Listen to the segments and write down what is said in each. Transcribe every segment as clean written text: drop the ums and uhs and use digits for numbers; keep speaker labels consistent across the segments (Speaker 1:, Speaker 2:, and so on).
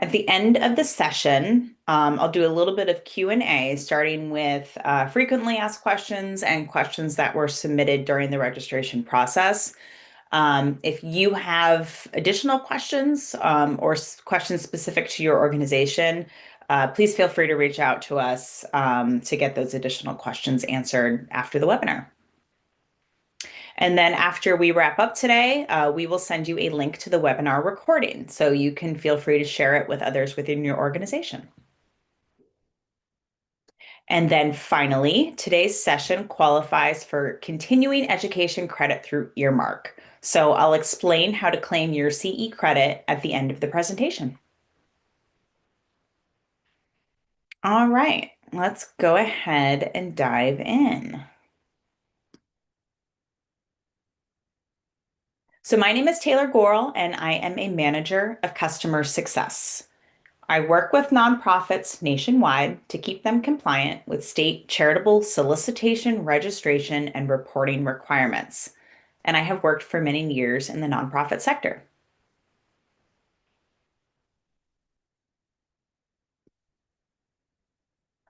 Speaker 1: At the end of the session, I'll do a little bit of Q&A, starting with frequently asked questions and questions that were submitted during the registration process. If you have additional questions or questions specific to your organization, please feel free to reach out to us to get those additional questions answered after the webinar. And then after we wrap up today, we will send you a link to the webinar recording, so you can feel free to share it with others within your organization. And then finally, today's session qualifies for continuing education credit through Earmark. So I'll explain how to claim your CE credit at the end of the presentation. All right, let's go ahead and dive in. So my name is Taylor Gorel, and I am a manager of customer success. I work with nonprofits nationwide to keep them compliant with state charitable solicitation, registration, and reporting requirements. And I have worked for many years in the nonprofit sector.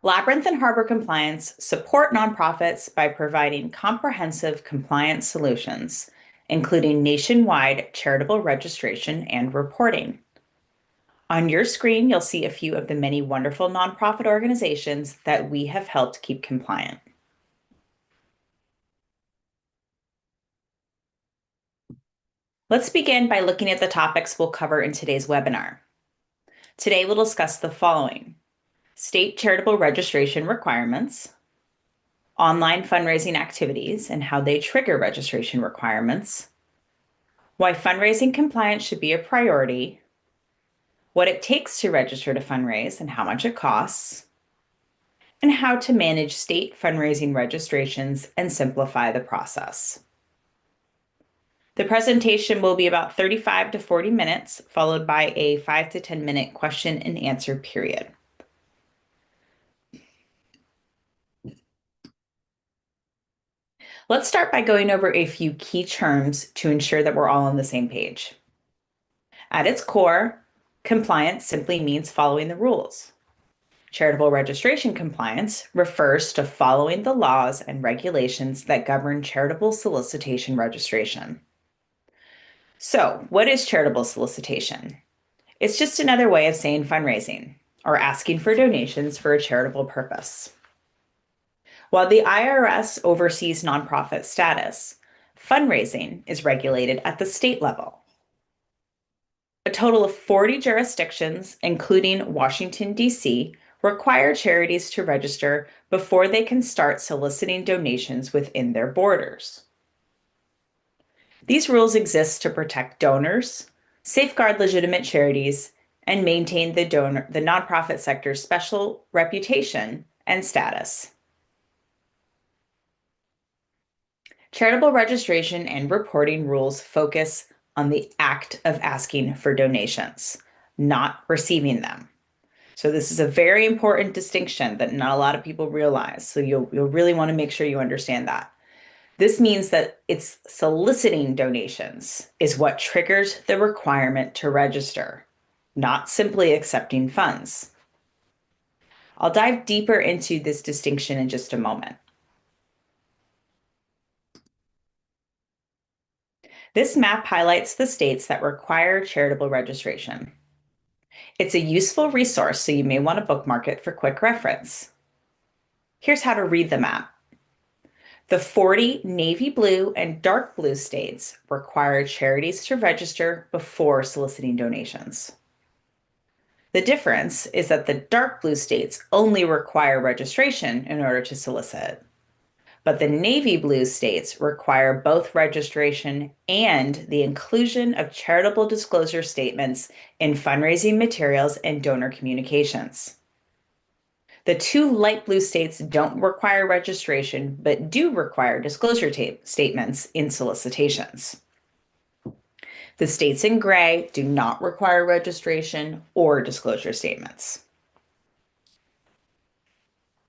Speaker 1: Labyrinth and Harbor Compliance support nonprofits by providing comprehensive compliance solutions, including nationwide charitable registration and reporting. On your screen, you'll see a few of the many wonderful nonprofit organizations that we have helped keep compliant. Let's begin by looking at the topics we'll cover in today's webinar. Today, we'll discuss the following: state charitable registration requirements, online fundraising activities and how they trigger registration requirements, why fundraising compliance should be a priority, what it takes to register to fundraise and how much it costs, and how to manage state fundraising registrations and simplify the process. The presentation will be about 35 to 40 minutes, followed by a 5 to 10 minute question and answer period. Let's start by going over a few key terms to ensure that we're all on the same page. At its core, compliance simply means following the rules. Charitable registration compliance refers to following the laws and regulations that govern charitable solicitation registration. So, what is charitable solicitation? It's just another way of saying fundraising or asking for donations for a charitable purpose. While the IRS oversees nonprofit status, fundraising is regulated at the state level. A total of 40 jurisdictions, including Washington, D.C., require charities to register before they can start soliciting donations within their borders. These rules exist to protect donors, safeguard legitimate charities, and maintain the nonprofit sector's special reputation and status. Charitable registration and reporting rules focus on the act of asking for donations, not receiving them. So this is a very important distinction that not a lot of people realize. So you'll really want to make sure you understand that. This means that it's soliciting donations is what triggers the requirement to register, not simply accepting funds. I'll dive deeper into this distinction in just a moment. This map highlights the states that require charitable registration. It's a useful resource, so you may want to bookmark it for quick reference. Here's how to read the map. The 40 navy blue and dark blue states require charities to register before soliciting donations. The difference is that the dark blue states only require registration in order to solicit, but the navy blue states require both registration and the inclusion of charitable disclosure statements in fundraising materials and donor communications. The two light blue states don't require registration, but do require disclosure statements in solicitations. The states in gray do not require registration or disclosure statements.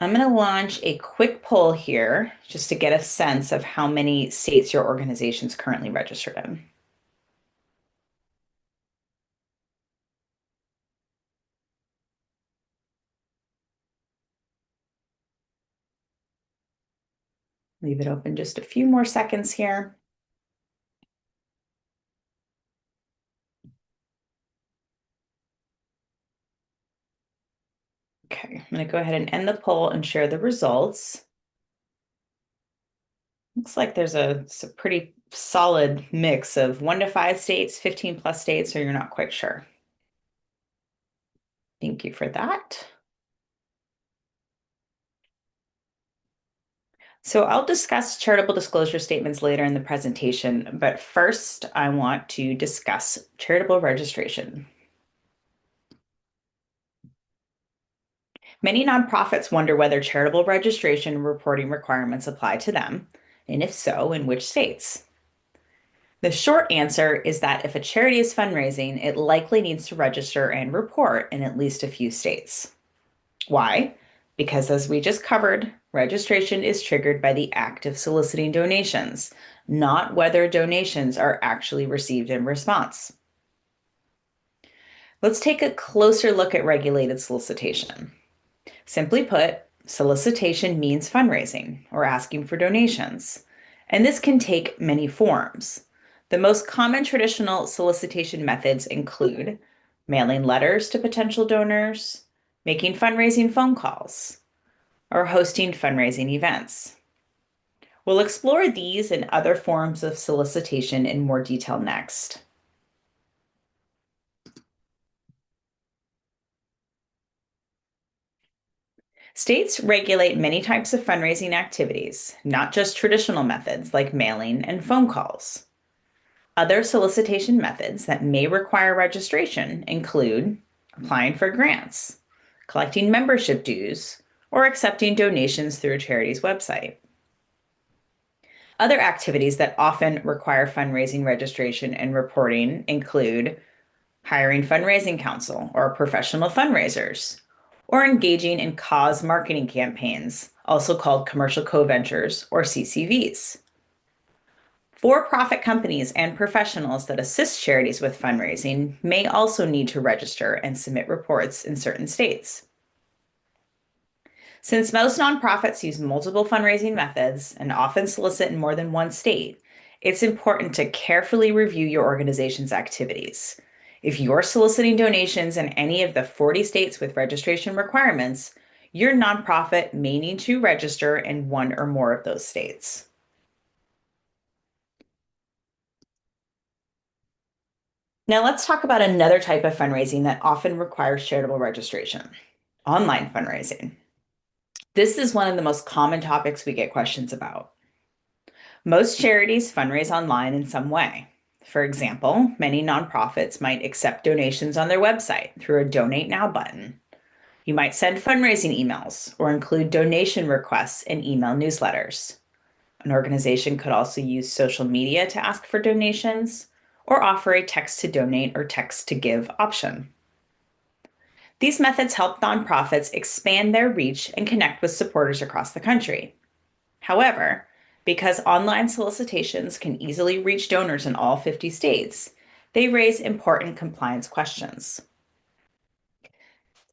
Speaker 1: I'm going to launch a quick poll here just to get a sense of how many states your organization is currently registered in. Leave it open just a few more seconds here. Okay, I'm going to go ahead and end the poll and share the results. Looks like it's a pretty solid mix of 1 to 5 states, 15 plus states, or you're not quite sure. Thank you for that. So I'll discuss charitable disclosure statements later in the presentation, but first I want to discuss charitable registration. Many nonprofits wonder whether charitable registration and reporting requirements apply to them, and if so, in which states. The short answer is that if a charity is fundraising, it likely needs to register and report in at least a few states. Why? Because as we just covered, registration is triggered by the act of soliciting donations, not whether donations are actually received in response. Let's take a closer look at regulated solicitation. Simply put, solicitation means fundraising or asking for donations, and this can take many forms. The most common traditional solicitation methods include mailing letters to potential donors, making fundraising phone calls, or hosting fundraising events. We'll explore these and other forms of solicitation in more detail next. States regulate many types of fundraising activities, not just traditional methods like mailing and phone calls. Other solicitation methods that may require registration include applying for grants, collecting membership dues, or accepting donations through a charity's website. Other activities that often require fundraising registration and reporting include hiring fundraising counsel or professional fundraisers, or engaging in cause marketing campaigns, also called commercial co-ventures or CCVs. For-profit companies and professionals that assist charities with fundraising may also need to register and submit reports in certain states. Since most nonprofits use multiple fundraising methods and often solicit in more than one state, it's important to carefully review your organization's activities. If you're soliciting donations in any of the 40 states with registration requirements, your nonprofit may need to register in one or more of those states. Now let's talk about another type of fundraising that often requires charitable registration: online fundraising. This is one of the most common topics we get questions about. Most charities fundraise online in some way. For example, many nonprofits might accept donations on their website through a Donate Now button. You might send fundraising emails or include donation requests in email newsletters. An organization could also use social media to ask for donations or offer a text to donate or text to give option. These methods help nonprofits expand their reach and connect with supporters across the country. However, because online solicitations can easily reach donors in all 50 states, they raise important compliance questions.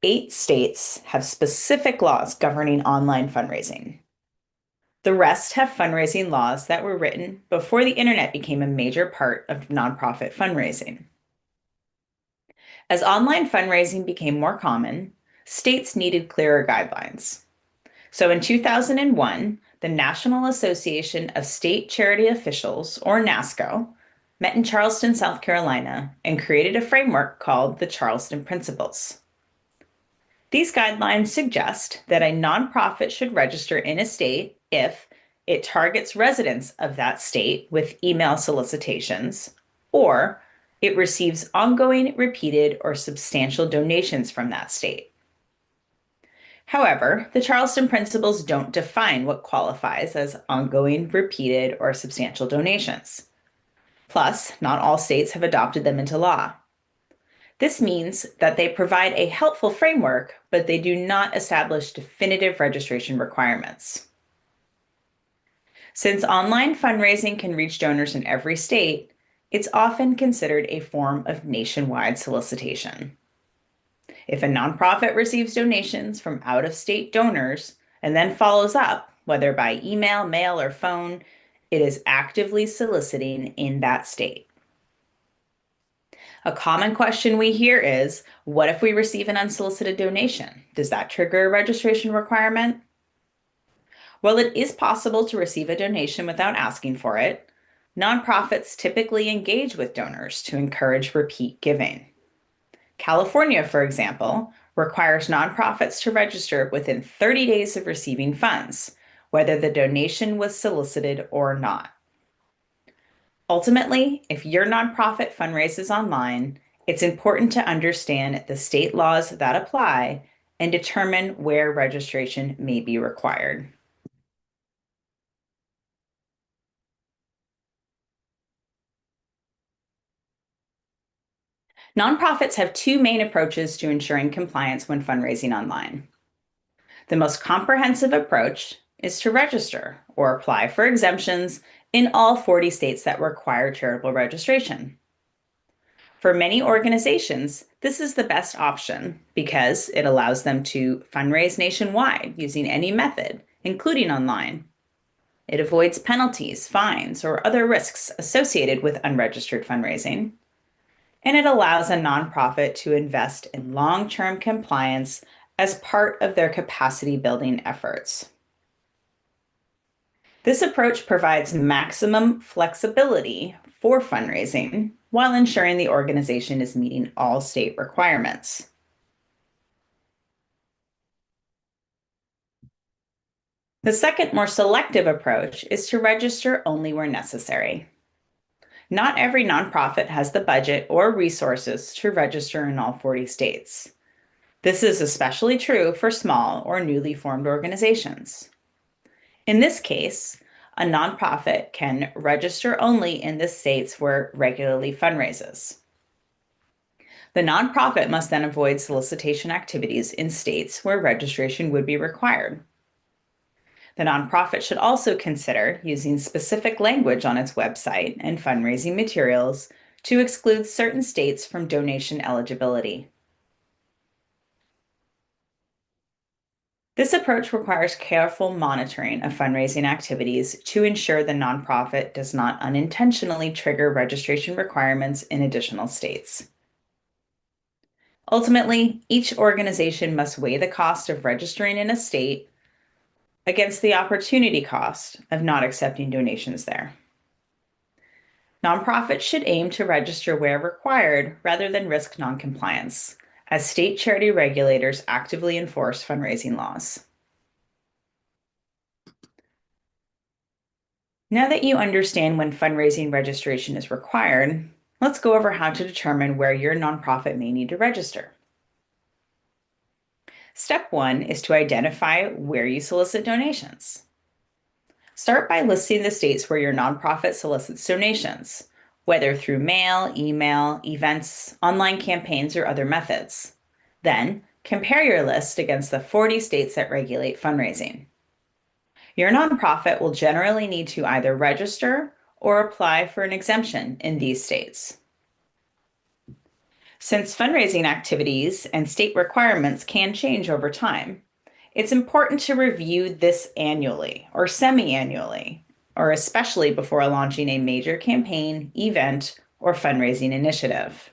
Speaker 1: 8 states have specific laws governing online fundraising. The rest have fundraising laws that were written before the internet became a major part of nonprofit fundraising. As online fundraising became more common, states needed clearer guidelines. So in 2001, the National Association of State Charity Officials, or NASCO, met in Charleston, South Carolina, and created a framework called the Charleston Principles. These guidelines suggest that a nonprofit should register in a state if it targets residents of that state with email solicitations, or it receives ongoing, repeated, or substantial donations from that state. However, the Charleston Principles don't define what qualifies as ongoing, repeated, or substantial donations. Plus, not all states have adopted them into law. This means that they provide a helpful framework, but they do not establish definitive registration requirements. Since online fundraising can reach donors in every state, it's often considered a form of nationwide solicitation. If a nonprofit receives donations from out-of-state donors and then follows up whether by email, mail, or phone, it is actively soliciting in that state. A common question we hear is, what if we receive an unsolicited donation? Does that trigger a registration requirement? While it is possible to receive a donation without asking for it, nonprofits typically engage with donors to encourage repeat giving. California, for example, requires nonprofits to register within 30 days of receiving funds, whether the donation was solicited or not. Ultimately, if your nonprofit fundraises online, it's important to understand the state laws that apply and determine where registration may be required. Nonprofits have two main approaches to ensuring compliance when fundraising online. The most comprehensive approach is to register or apply for exemptions in all 40 states that require charitable registration. For many organizations, this is the best option because it allows them to fundraise nationwide using any method, including online. It avoids penalties, fines, or other risks associated with unregistered fundraising. And it allows a nonprofit to invest in long-term compliance as part of their capacity building efforts. This approach provides maximum flexibility for fundraising while ensuring the organization is meeting all state requirements. The second, more selective approach is to register only where necessary. Not every nonprofit has the budget or resources to register in all 40 states. This is especially true for small or newly formed organizations. In this case, a nonprofit can register only in the states where it regularly fundraises. The nonprofit must then avoid solicitation activities in states where registration would be required. The nonprofit should also consider using specific language on its website and fundraising materials to exclude certain states from donation eligibility. This approach requires careful monitoring of fundraising activities to ensure the nonprofit does not unintentionally trigger registration requirements in additional states. Ultimately, each organization must weigh the cost of registering in a state against the opportunity cost of not accepting donations there. Nonprofits should aim to register where required rather than risk noncompliance, as state charity regulators actively enforce fundraising laws. Now that you understand when fundraising registration is required, let's go over how to determine where your nonprofit may need to register. Step 1 is to identify where you solicit donations. Start by listing the states where your nonprofit solicits donations, whether through mail, email, events, online campaigns, or other methods. Then, compare your list against the 40 states that regulate fundraising. Your nonprofit will generally need to either register or apply for an exemption in these states. Since fundraising activities and state requirements can change over time, it's important to review this annually or semi-annually, or especially before launching a major campaign, event, or fundraising initiative.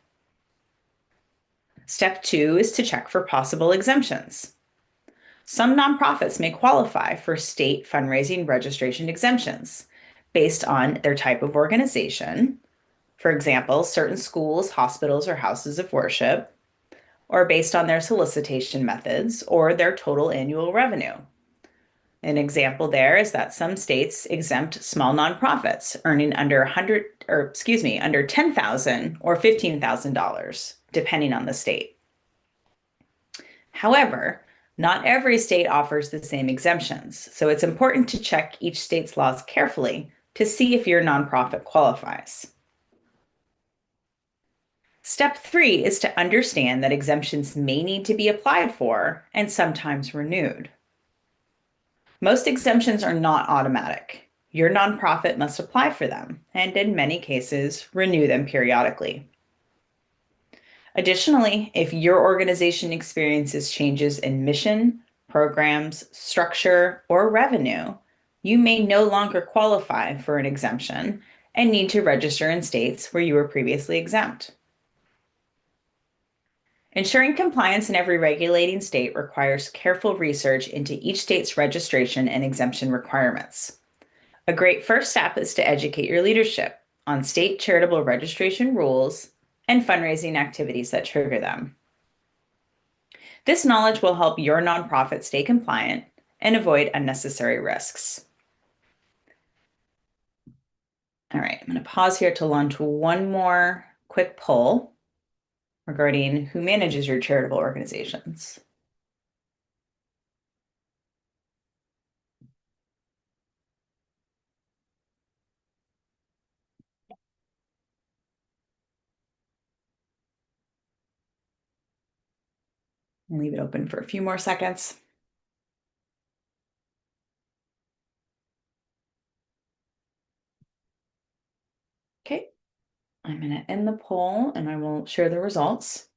Speaker 1: Step 2 is to check for possible exemptions. Some nonprofits may qualify for state fundraising registration exemptions based on their type of organization. For example, certain schools, hospitals, or houses of worship, or based on their solicitation methods or their total annual revenue. An example there is that some states exempt small nonprofits earning under under $10,000 or $15,000, depending on the state. However, not every state offers the same exemptions, so it's important to check each state's laws carefully to see if your nonprofit qualifies. Step 3 is to understand that exemptions may need to be applied for and sometimes renewed. Most exemptions are not automatic. Your nonprofit must apply for them and, in many cases, renew them periodically. Additionally, if your organization experiences changes in mission, programs, structure, or revenue, you may no longer qualify for an exemption and need to register in states where you were previously exempt. Ensuring compliance in every regulating state requires careful research into each state's registration and exemption requirements. A great first step is to educate your leadership on state charitable registration rules and fundraising activities that trigger them. This knowledge will help your nonprofit stay compliant and avoid unnecessary risks. All right, I'm going to pause here to launch one more quick poll regarding who manages your charitable organizations. I'll leave it open for a few more seconds. Okay, I'm going to end the poll and I will share the results.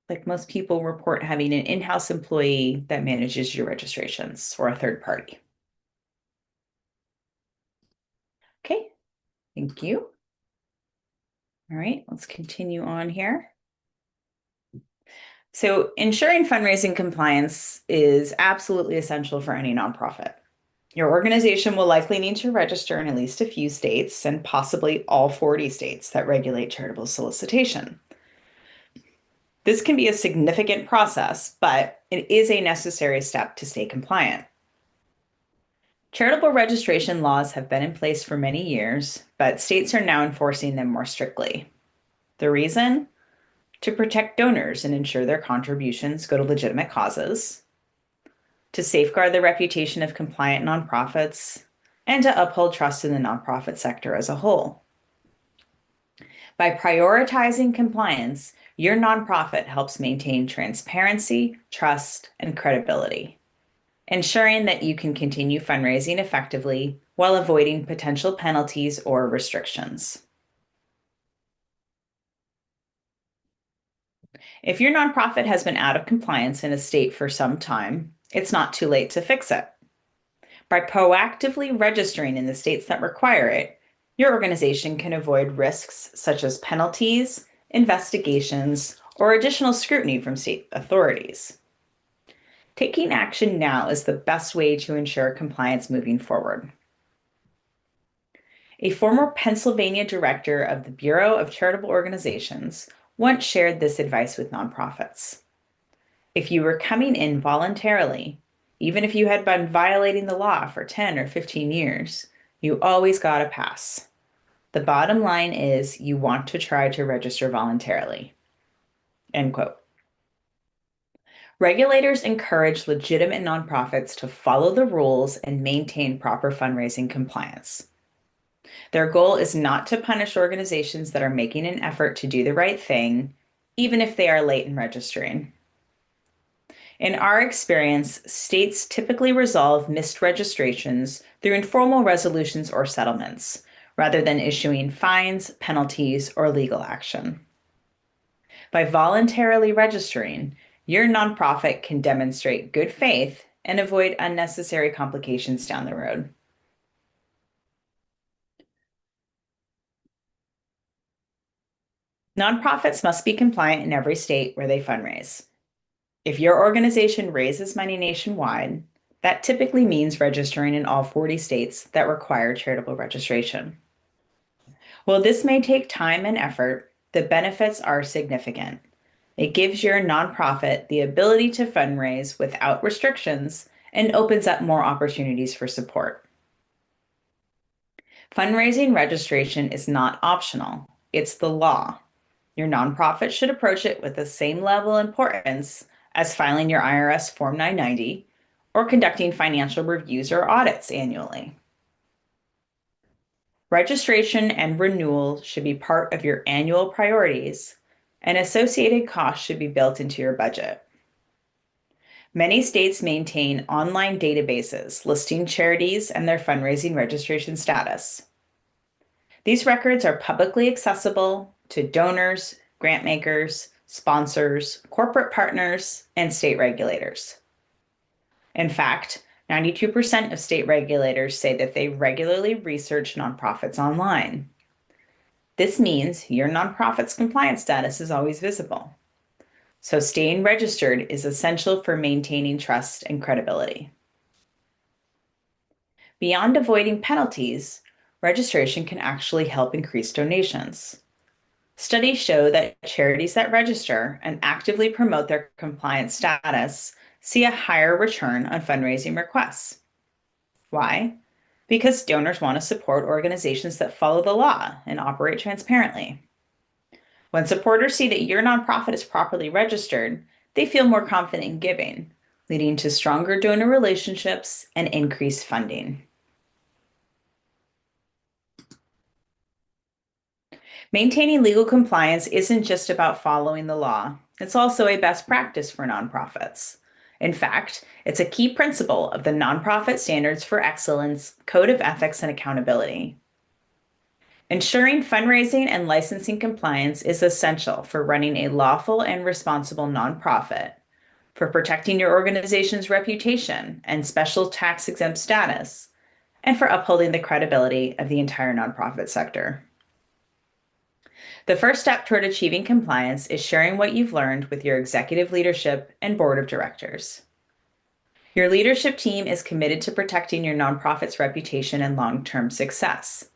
Speaker 1: Like most people report having an in-house employee that manages your registrations or a third party. Okay, thank you. All right, let's continue on here. So ensuring fundraising compliance is absolutely essential for any nonprofit. Your organization will likely need to register in at least a few states and possibly all 40 states that regulate charitable solicitation. This can be a significant process, but it is a necessary step to stay compliant. Charitable registration laws have been in place for many years, but states are now enforcing them more strictly. The reason? To protect donors and ensure their contributions go to legitimate causes, to safeguard the reputation of compliant nonprofits, and to uphold trust in the nonprofit sector as a whole. By prioritizing compliance, your nonprofit helps maintain transparency, trust, and credibility, ensuring that you can continue fundraising effectively while avoiding potential penalties or restrictions. If your nonprofit has been out of compliance in a state for some time, it's not too late to fix it. By proactively registering in the states that require it, your organization can avoid risks such as penalties, investigations, or additional scrutiny from state authorities. Taking action now is the best way to ensure compliance moving forward. A former Pennsylvania director of the Bureau of Charitable Organizations once shared this advice with nonprofits. If you were coming in voluntarily, even if you had been violating the law for 10 or 15 years, you always got a pass. The bottom line is you want to try to register voluntarily. End quote. Regulators encourage legitimate nonprofits to follow the rules and maintain proper fundraising compliance. Their goal is not to punish organizations that are making an effort to do the right thing, even if they are late in registering. In our experience, states typically resolve missed registrations through informal resolutions or settlements, rather than issuing fines, penalties, or legal action. By voluntarily registering, your nonprofit can demonstrate good faith and avoid unnecessary complications down the road. Nonprofits must be compliant in every state where they fundraise. If your organization raises money nationwide, that typically means registering in all 40 states that require charitable registration. While this may take time and effort, the benefits are significant. It gives your nonprofit the ability to fundraise without restrictions and opens up more opportunities for support. Fundraising registration is not optional, it's the law. Your nonprofit should approach it with the same level of importance as filing your IRS Form 990 or conducting financial reviews or audits annually. Registration and renewal should be part of your annual priorities, and associated costs should be built into your budget. Many states maintain online databases listing charities and their fundraising registration status. These records are publicly accessible to donors, grant makers, sponsors, corporate partners, and state regulators. In fact, 92% of state regulators say that they regularly research nonprofits online. This means your nonprofit's compliance status is always visible. So staying registered is essential for maintaining trust and credibility. Beyond avoiding penalties, registration can actually help increase donations. Studies show that charities that register and actively promote their compliance status see a higher return on fundraising requests. Why? Because donors want to support organizations that follow the law and operate transparently. When supporters see that your nonprofit is properly registered, they feel more confident in giving, leading to stronger donor relationships and increased funding. Maintaining legal compliance isn't just about following the law, it's also a best practice for nonprofits. In fact, it's a key principle of the Nonprofit Standards for Excellence Code of Ethics and Accountability. Ensuring fundraising and licensing compliance is essential for running a lawful and responsible nonprofit, for protecting your organization's reputation and special tax exempt status, and for upholding the credibility of the entire nonprofit sector. The first step toward achieving compliance is sharing what you've learned with your executive leadership and board of directors. Your leadership team is committed to protecting your nonprofit's reputation and long-term success,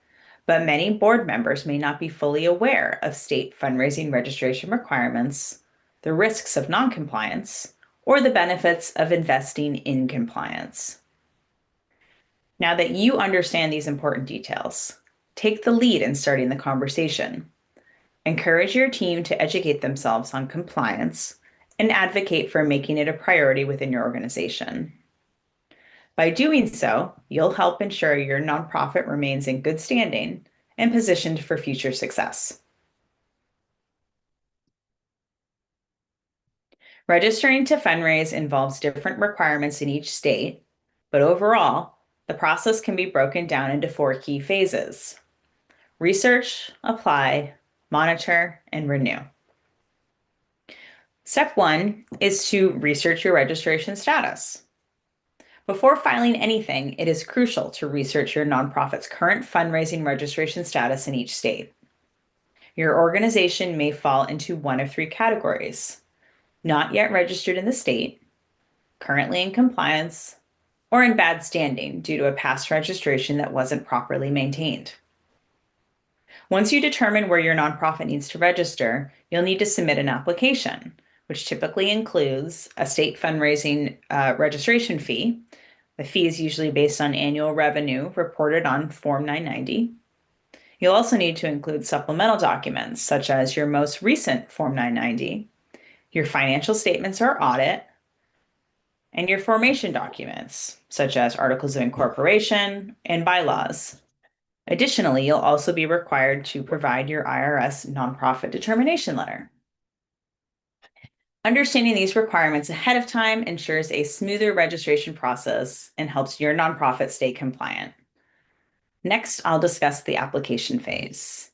Speaker 1: but many board members may not be fully aware of state fundraising registration requirements, the risks of noncompliance, or the benefits of investing in compliance. Now that you understand these important details, take the lead in starting the conversation. Encourage your team to educate themselves on compliance and advocate for making it a priority within your organization. By doing so, you'll help ensure your nonprofit remains in good standing and positioned for future success. Registering to fundraise involves different requirements in each state, but overall, the process can be broken down into 4 key phases: research, apply, monitor, and renew. Step 1 is to research your registration status. Before filing anything, it is crucial to research your nonprofit's current fundraising registration status in each state. Your organization may fall into one of 3 categories: not yet registered in the state, currently in compliance, or in bad standing due to a past registration that wasn't properly maintained. Once you determine where your nonprofit needs to register, you'll need to submit an application, which typically includes a state fundraising registration fee. The fee is usually based on annual revenue reported on Form 990. You'll also need to include supplemental documents, such as your most recent Form 990, your financial statements or audit, and your formation documents, such as articles of incorporation and bylaws. Additionally, you'll also be required to provide your IRS nonprofit determination letter. Understanding these requirements ahead of time ensures a smoother registration process and helps your nonprofit stay compliant. Next, I'll discuss the application phase.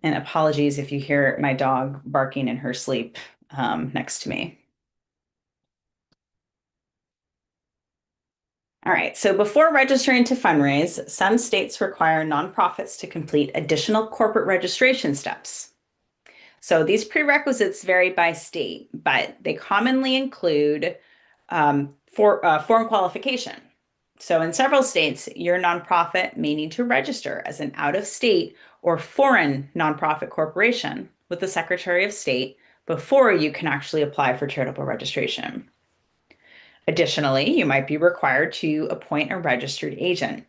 Speaker 1: And apologies if you hear my dog barking in her sleep next to me. All right, so before registering to fundraise, some states require nonprofits to complete additional corporate registration steps. So these prerequisites vary by state, but they commonly include foreign qualification. So in several states, your nonprofit may need to register as an out-of-state or foreign nonprofit corporation with the Secretary of State before you can actually apply for charitable registration. Additionally, you might be required to appoint a registered agent.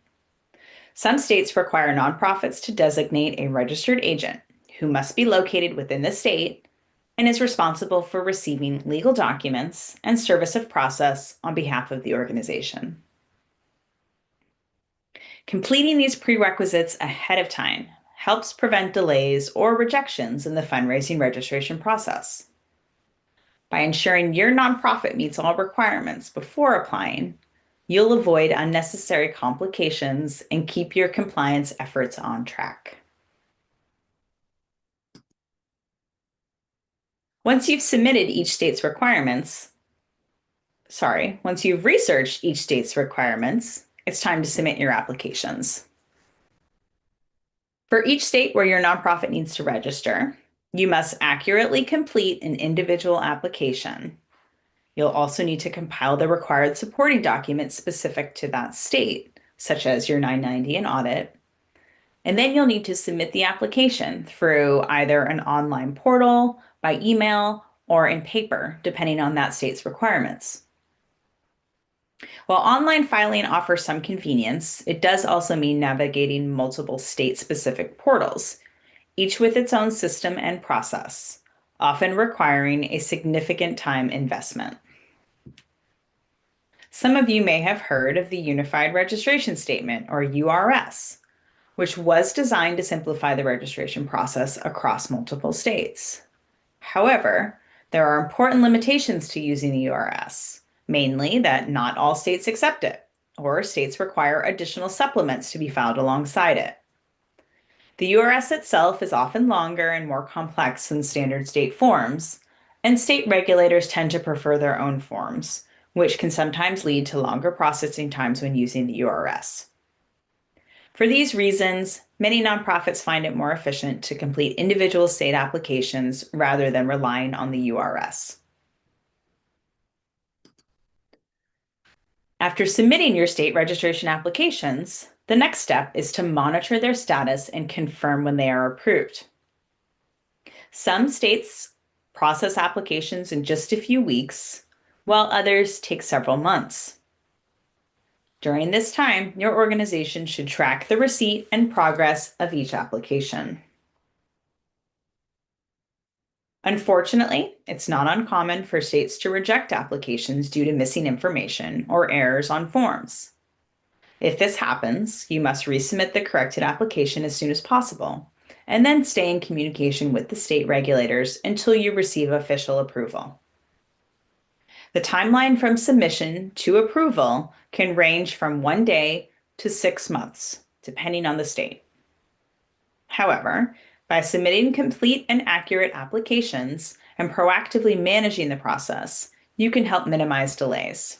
Speaker 1: Some states require nonprofits to designate a registered agent who must be located within the state and is responsible for receiving legal documents and service of process on behalf of the organization. Completing these prerequisites ahead of time helps prevent delays or rejections in the fundraising registration process. By ensuring your nonprofit meets all requirements before applying, you'll avoid unnecessary complications and keep your compliance efforts on track. Once you've submitted each state's requirements, once you've researched each state's requirements, it's time to submit your applications. For each state where your nonprofit needs to register, you must accurately complete an individual application. You'll also need to compile the required supporting documents specific to that state, such as your 990 and audit. And then you'll need to submit the application through either an online portal, by email, or in paper, depending on that state's requirements. While online filing offers some convenience, it does also mean navigating multiple state-specific portals, each with its own system and process, often requiring a significant time investment. Some of you may have heard of the Unified Registration Statement, or URS, which was designed to simplify the registration process across multiple states. However, there are important limitations to using the URS, mainly that not all states accept it, or states require additional supplements to be filed alongside it. The URS itself is often longer and more complex than standard state forms, and state regulators tend to prefer their own forms, which can sometimes lead to longer processing times when using the URS. For these reasons, many nonprofits find it more efficient to complete individual state applications rather than relying on the URS. After submitting your state registration applications, the next step is to monitor their status and confirm when they are approved. Some states process applications in just a few weeks, while others take several months. During this time, your organization should track the receipt and progress of each application. Unfortunately, it's not uncommon for states to reject applications due to missing information or errors on forms. If this happens, you must resubmit the corrected application as soon as possible, and then stay in communication with the state regulators until you receive official approval. The timeline from submission to approval can range from 1 day to 6 months, depending on the state. However, by submitting complete and accurate applications and proactively managing the process, you can help minimize delays.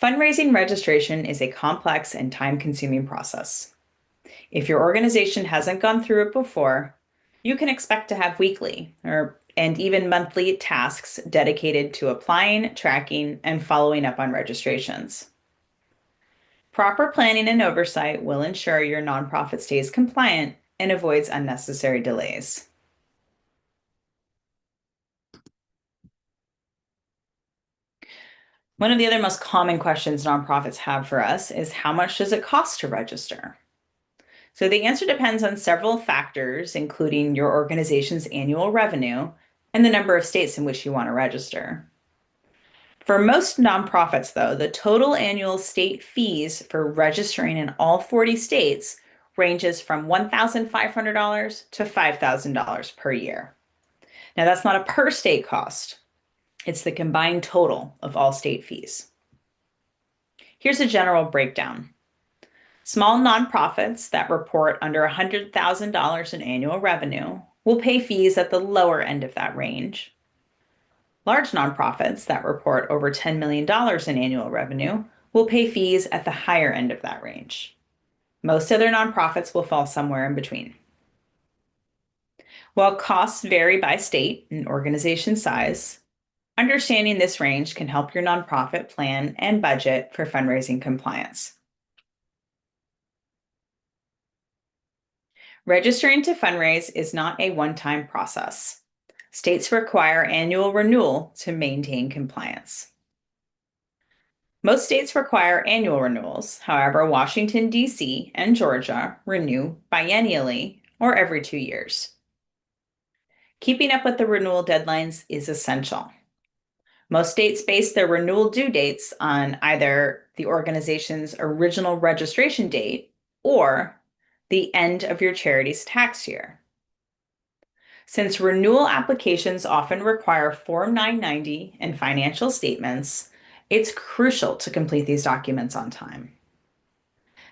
Speaker 1: Fundraising registration is a complex and time-consuming process. If your organization hasn't gone through it before, you can expect to have weekly and even monthly tasks dedicated to applying, tracking, and following up on registrations. Proper planning and oversight will ensure your nonprofit stays compliant and avoids unnecessary delays. One of the other most common questions nonprofits have for us is, how much does it cost to register? So the answer depends on several factors, including your organization's annual revenue and the number of states in which you want to register. For most nonprofits, though, the total annual state fees for registering in all 40 states ranges from $1,500 to $5,000 per year. Now, that's not a per state cost. It's the combined total of all state fees. Here's a general breakdown. Small nonprofits that report under $100,000 in annual revenue will pay fees at the lower end of that range. Large nonprofits that report over $10 million in annual revenue will pay fees at the higher end of that range. Most other nonprofits will fall somewhere in between. While costs vary by state and organization size, understanding this range can help your nonprofit plan and budget for fundraising compliance. Registering to fundraise is not a one-time process. States require annual renewal to maintain compliance. Most states require annual renewals. However, Washington, D.C. and Georgia renew biennially or every 2 years. Keeping up with the renewal deadlines is essential. Most states base their renewal due dates on either the organization's original registration date or the end of your charity's tax year. Since renewal applications often require Form 990 and financial statements, it's crucial to complete these documents on time.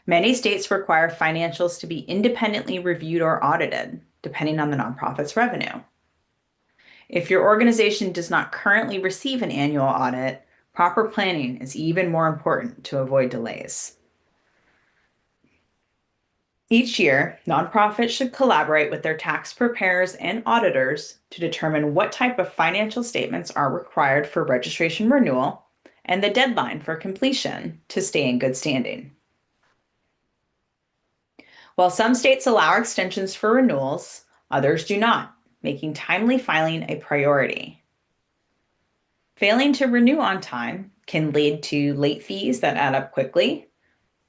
Speaker 1: Many states require financials to be independently reviewed or audited, depending on the nonprofit's revenue. If your organization does not currently receive an annual audit, proper planning is even more important to avoid delays. Each year, nonprofits should collaborate with their tax preparers and auditors to determine what type of financial statements are required for registration renewal and the deadline for completion to stay in good standing. While some states allow extensions for renewals, others do not, making timely filing a priority. Failing to renew on time can lead to late fees that add up quickly,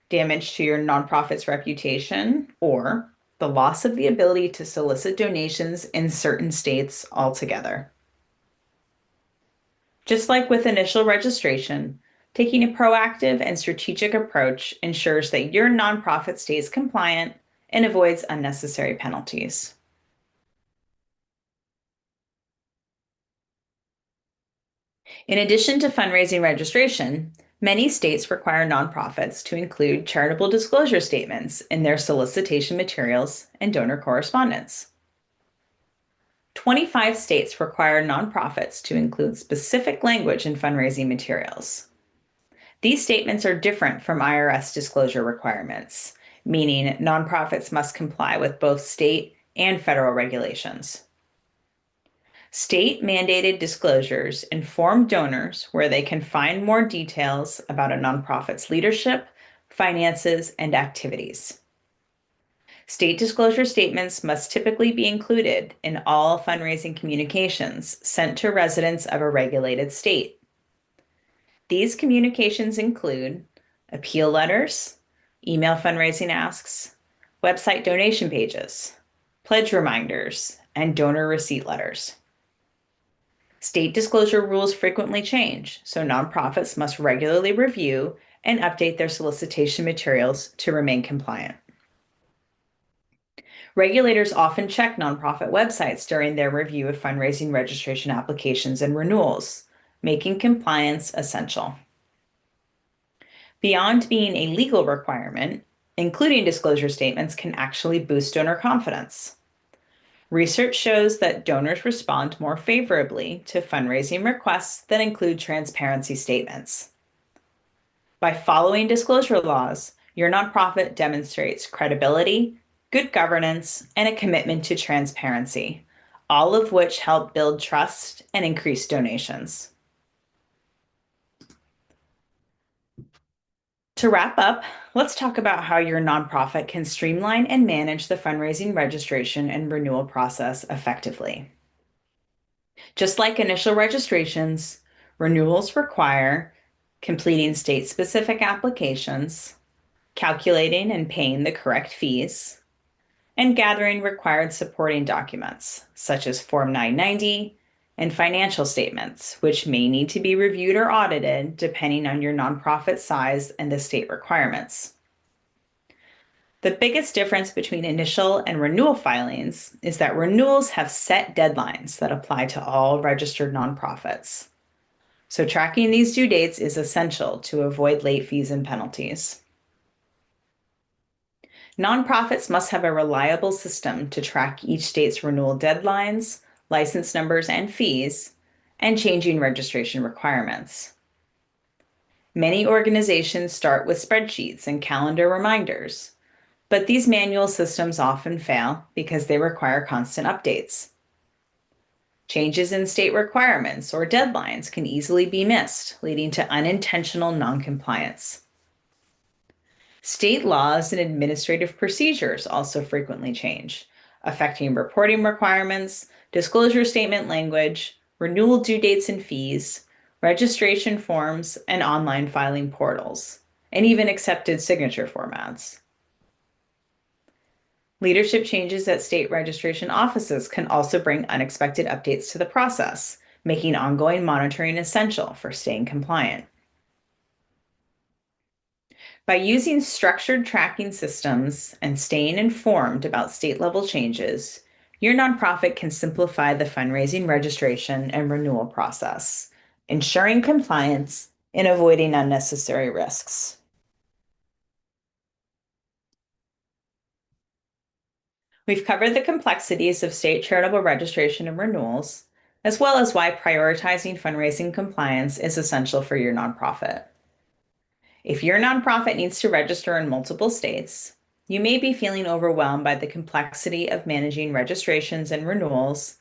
Speaker 1: damage to your nonprofit's reputation, or the loss of the ability to solicit donations in certain states altogether. Just like with initial registration, taking a proactive and strategic approach ensures that your nonprofit stays compliant and avoids unnecessary penalties. In addition to fundraising registration, many states require nonprofits to include charitable disclosure statements in their solicitation materials and donor correspondence. 25 states require nonprofits to include specific language in fundraising materials. These statements are different from IRS disclosure requirements, meaning nonprofits must comply with both state and federal regulations. State-mandated disclosures inform donors where they can find more details about a nonprofit's leadership, finances, and activities. State disclosure statements must typically be included in all fundraising communications sent to residents of a regulated state. These communications include appeal letters, email fundraising asks, website donation pages, pledge reminders, and donor receipt letters. State disclosure rules frequently change, so nonprofits must regularly review and update their solicitation materials to remain compliant. Regulators often check nonprofit websites during their review of fundraising registration applications and renewals, making compliance essential. Beyond being a legal requirement, including disclosure statements can actually boost donor confidence. Research shows that donors respond more favorably to fundraising requests that include transparency statements. By following disclosure laws, your nonprofit demonstrates credibility, good governance, and a commitment to transparency, all of which help build trust and increase donations. To wrap up, let's talk about how your nonprofit can streamline and manage the fundraising registration and renewal process effectively. Just like initial registrations, renewals require completing state-specific applications, calculating and paying the correct fees, and gathering required supporting documents, such as Form 990 and financial statements, which may need to be reviewed or audited depending on your nonprofit size and the state requirements. The biggest difference between initial and renewal filings is that renewals have set deadlines that apply to all registered nonprofits. So tracking these due dates is essential to avoid late fees and penalties. Nonprofits must have a reliable system to track each state's renewal deadlines, license numbers and fees, and changing registration requirements. Many organizations start with spreadsheets and calendar reminders, but these manual systems often fail because they require constant updates. Changes in state requirements or deadlines can easily be missed, leading to unintentional noncompliance. State laws and administrative procedures also frequently change, affecting reporting requirements, disclosure statement language, renewal due dates and fees, registration forms, and online filing portals, and even accepted signature formats. Leadership changes at state registration offices can also bring unexpected updates to the process, making ongoing monitoring essential for staying compliant. By using structured tracking systems and staying informed about state-level changes, your nonprofit can simplify the fundraising registration and renewal process, ensuring compliance and avoiding unnecessary risks. We've covered the complexities of state charitable registration and renewals, as well as why prioritizing fundraising compliance is essential for your nonprofit. If your nonprofit needs to register in multiple states, you may be feeling overwhelmed by the complexity of managing registrations and renewals,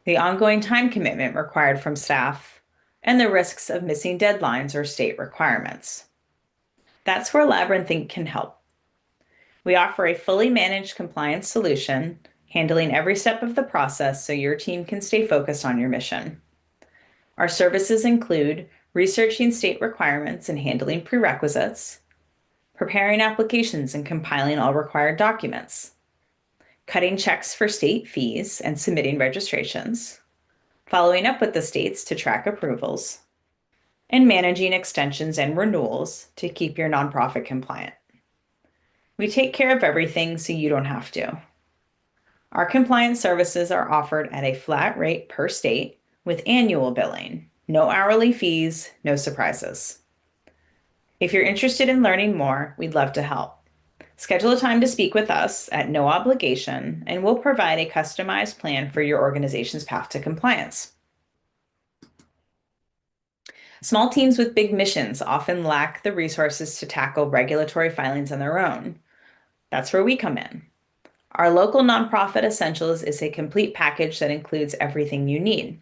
Speaker 1: the ongoing time commitment required from staff, and the risks of missing deadlines or state requirements. That's where Labyrinth can help. We offer a fully managed compliance solution, handling every step of the process so your team can stay focused on your mission. Our services include researching state requirements and handling prerequisites, preparing applications and compiling all required documents, cutting checks for state fees and submitting registrations, following up with the states to track approvals, and managing extensions and renewals to keep your nonprofit compliant. We take care of everything so you don't have to. Our compliance services are offered at a flat rate per state with annual billing, no hourly fees, no surprises. If you're interested in learning more, we'd love to help. Schedule a time to speak with us at no obligation, and we'll provide a customized plan for your organization's path to compliance. Small teams with big missions often lack the resources to tackle regulatory filings on their own. That's where we come in. Our local nonprofit essentials is a complete package that includes everything you need.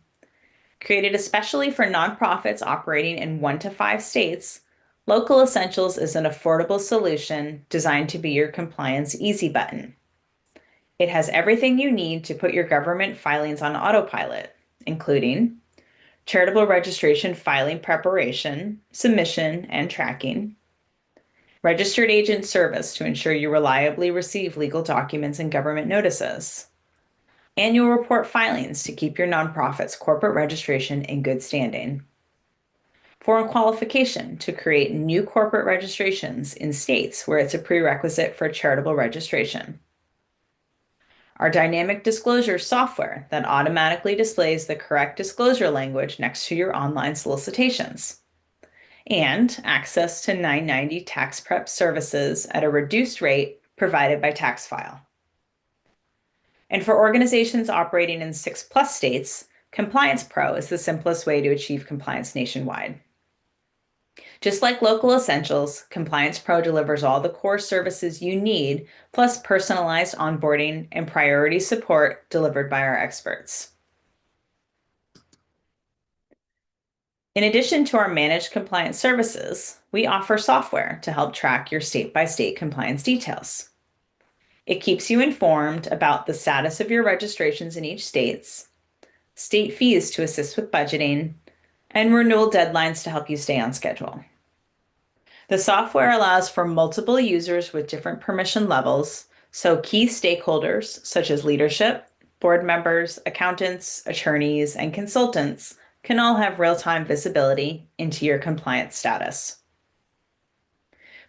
Speaker 1: Created especially for nonprofits operating in 1 to 5 states, Local Essentials is an affordable solution designed to be your compliance easy button. It has everything you need to put your government filings on autopilot, including charitable registration filing preparation, submission, and tracking, registered agent service to ensure you reliably receive legal documents and government notices, annual report filings to keep your nonprofit's corporate registration in good standing, foreign qualification to create new corporate registrations in states where it's a prerequisite for charitable registration, our dynamic disclosure software that automatically displays the correct disclosure language next to your online solicitations, and access to 990 tax prep services at a reduced rate provided by TaxFile. And for organizations operating in 6+ states, Compliance Pro is the simplest way to achieve compliance nationwide. Just like Local Essentials, Compliance Pro delivers all the core services you need, plus personalized onboarding and priority support delivered by our experts. In addition to our managed compliance services, we offer software to help track your state-by-state compliance details. It keeps you informed about the status of your registrations in each state fees to assist with budgeting, and renewal deadlines to help you stay on schedule. The software allows for multiple users with different permission levels, so key stakeholders such as leadership, board members, accountants, attorneys, and consultants can all have real-time visibility into your compliance status.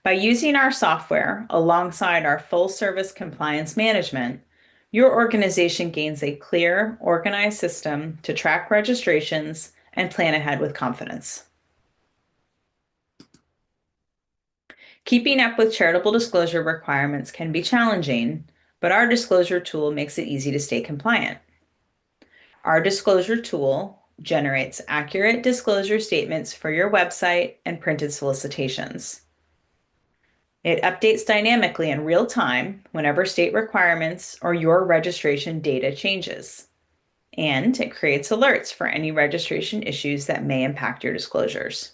Speaker 1: By using our software alongside our full-service compliance management, your organization gains a clear, organized system to track registrations and plan ahead with confidence. Keeping up with charitable disclosure requirements can be challenging, but our disclosure tool makes it easy to stay compliant. Our disclosure tool generates accurate disclosure statements for your website and printed solicitations. It updates dynamically in real time whenever state requirements or your registration data changes. And it creates alerts for any registration issues that may impact your disclosures.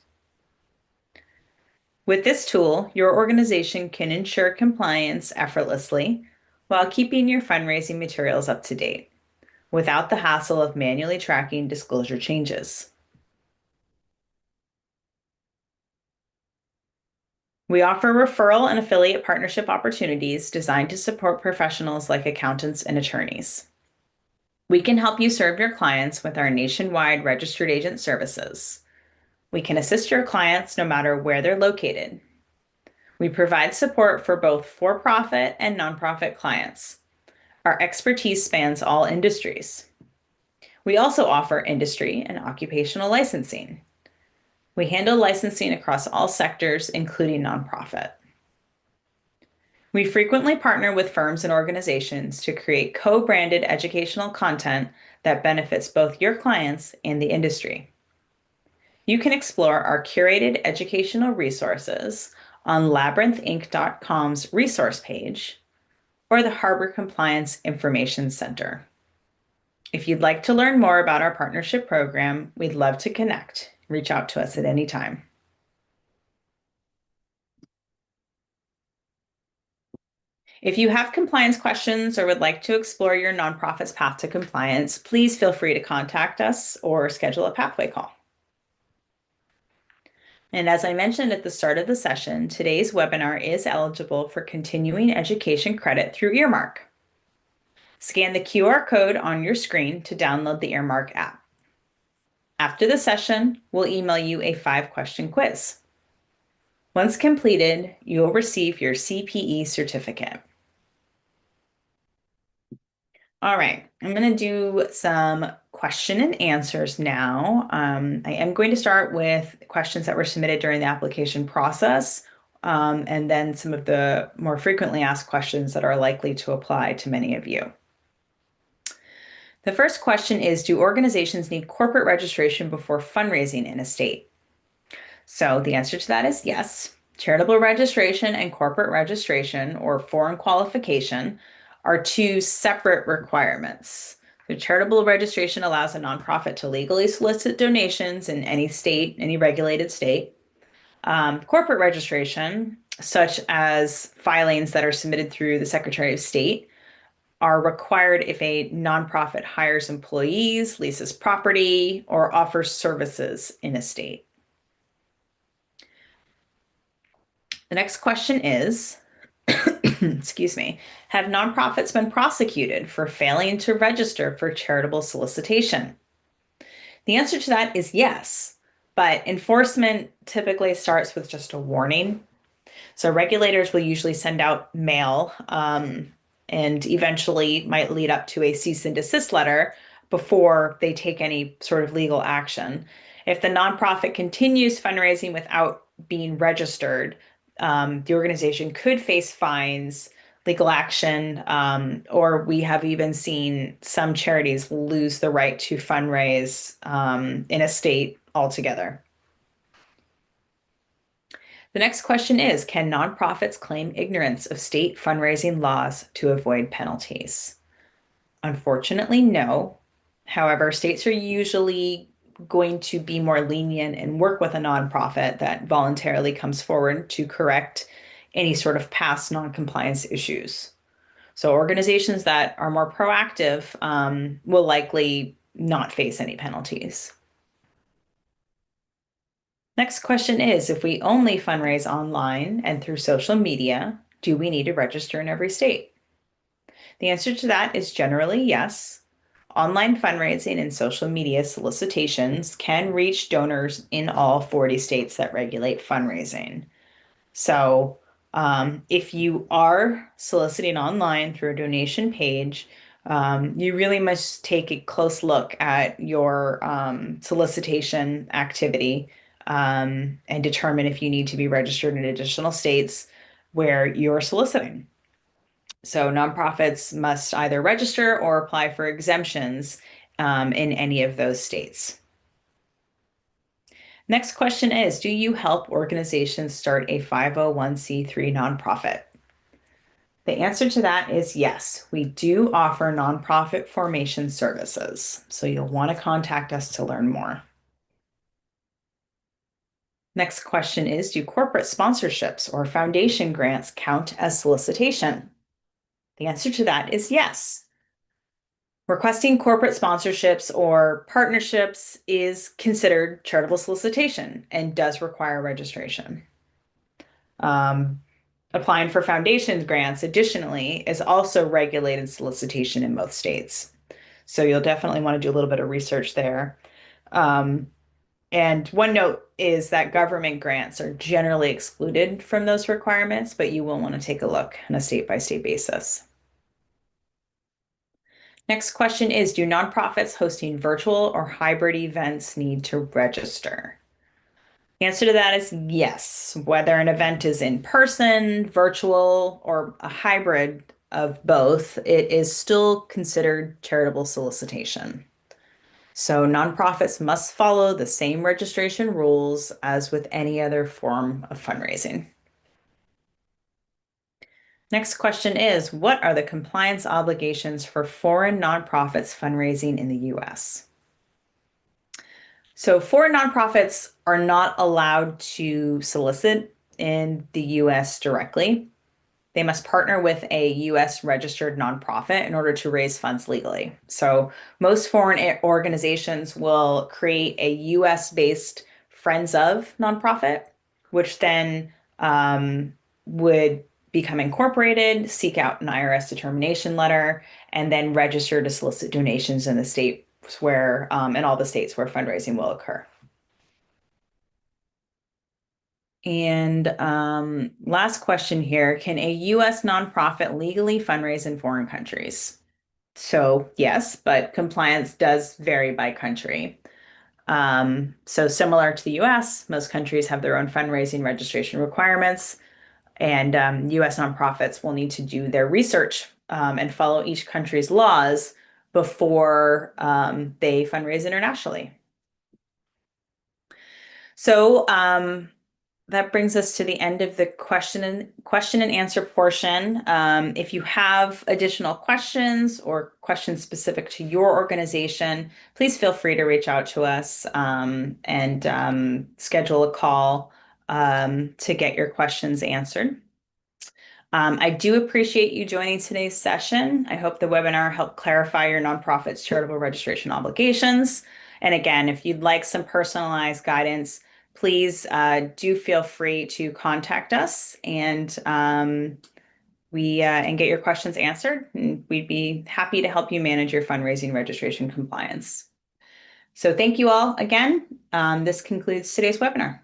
Speaker 1: With this tool, your organization can ensure compliance effortlessly while keeping your fundraising materials up to date, without the hassle of manually tracking disclosure changes. We offer referral and affiliate partnership opportunities designed to support professionals like accountants and attorneys. We can help you serve your clients with our nationwide registered agent services. We can assist your clients no matter where they're located. We provide support for both for-profit and nonprofit clients. Our expertise spans all industries. We also offer industry and occupational licensing. We handle licensing across all sectors, including nonprofit. We frequently partner with firms and organizations to create co-branded educational content that benefits both your clients and the industry. You can explore our curated educational resources on labyrinthinc.com's resource page or the Harbor Compliance Information Center. If you'd like to learn more about our partnership program, we'd love to connect. Reach out to us at any time. If you have compliance questions or would like to explore your nonprofit's path to compliance, please feel free to contact us or schedule a pathway call. And as I mentioned at the start of the session, today's webinar is eligible for continuing education credit through Earmark. Scan the QR code on your screen to download the Earmark app. After the session, we'll email you a 5-question quiz. Once completed, you will receive your CPE certificate. All right, I'm going to do some question and answers now. I am going to start with questions that were submitted during the application process, and then some of the more frequently asked questions that are likely to apply to many of you. The first question is, do organizations need corporate registration before fundraising in a state? So the answer to that is yes. Charitable registration and corporate registration, or foreign qualification, are two separate requirements. So charitable registration allows a nonprofit to legally solicit donations in any state, any regulated state. Corporate registration, such as filings that are submitted through the Secretary of State, are required if a nonprofit hires employees, leases property, or offers services in a state. The next question is, excuse me, have nonprofits been prosecuted for failing to register for charitable solicitation? The answer to that is yes, but enforcement typically starts with just a warning. So regulators will usually send out mail, and eventually might lead up to a cease and desist letter before they take any sort of legal action. If the nonprofit continues fundraising without being registered, the organization could face fines, legal action, or we have even seen some charities lose the right to fundraise in a state altogether. The next question is, can nonprofits claim ignorance of state fundraising laws to avoid penalties? Unfortunately, no. However, states are usually going to be more lenient and work with a nonprofit that voluntarily comes forward to correct any sort of past noncompliance issues. So organizations that are more proactive will likely not face any penalties. Next question is, if we only fundraise online and through social media, do we need to register in every state? The answer to that is generally yes. Online fundraising and social media solicitations can reach donors in all 40 states that regulate fundraising. So if you are soliciting online through a donation page, you really must take a close look at your solicitation activity and determine if you need to be registered in additional states where you're soliciting. So nonprofits must either register or apply for exemptions in any of those states. Next question is, do you help organizations start a 501c3 nonprofit? The answer to that is yes. We do offer nonprofit formation services, so you'll want to contact us to learn more. Next question is, do corporate sponsorships or foundation grants count as solicitation? The answer to that is yes. Requesting corporate sponsorships or partnerships is considered charitable solicitation and does require registration. Applying for foundation grants, additionally, is also regulated solicitation in most states. So you'll definitely want to do a little bit of research there. And one note is that government grants are generally excluded from those requirements, but you will want to take a look on a state-by-state basis. Next question is, do nonprofits hosting virtual or hybrid events need to register? Answer to that is yes. Whether an event is in person, virtual, or a hybrid of both, it is still considered charitable solicitation. So nonprofits must follow the same registration rules as with any other form of fundraising. Next question is, what are the compliance obligations for foreign nonprofits fundraising in the US? So foreign nonprofits are not allowed to solicit in the US directly. They must partner with a US registered nonprofit in order to raise funds legally. So most foreign organizations will create a US based Friends of nonprofit, which then would become incorporated, seek out an IRS determination letter, and then register to solicit donations in the states where, in all the states where fundraising will occur. And last question here, can a US nonprofit legally fundraise in foreign countries? So yes, but compliance does vary by country. So similar to the US, most countries have their own fundraising registration requirements, and US nonprofits will need to do their research and follow each country's laws before they fundraise internationally. So that brings us to the end of the question and answer portion. If you have additional questions or questions specific to your organization, please feel free to reach out to us and schedule a call to get your questions answered. I do appreciate you joining today's session. I hope the webinar helped clarify your nonprofit's charitable registration obligations. And again, if you'd like some personalized guidance, please do feel free to contact us and get your questions answered. And we'd be happy to help you manage your fundraising registration compliance. So thank you all again. This concludes today's webinar.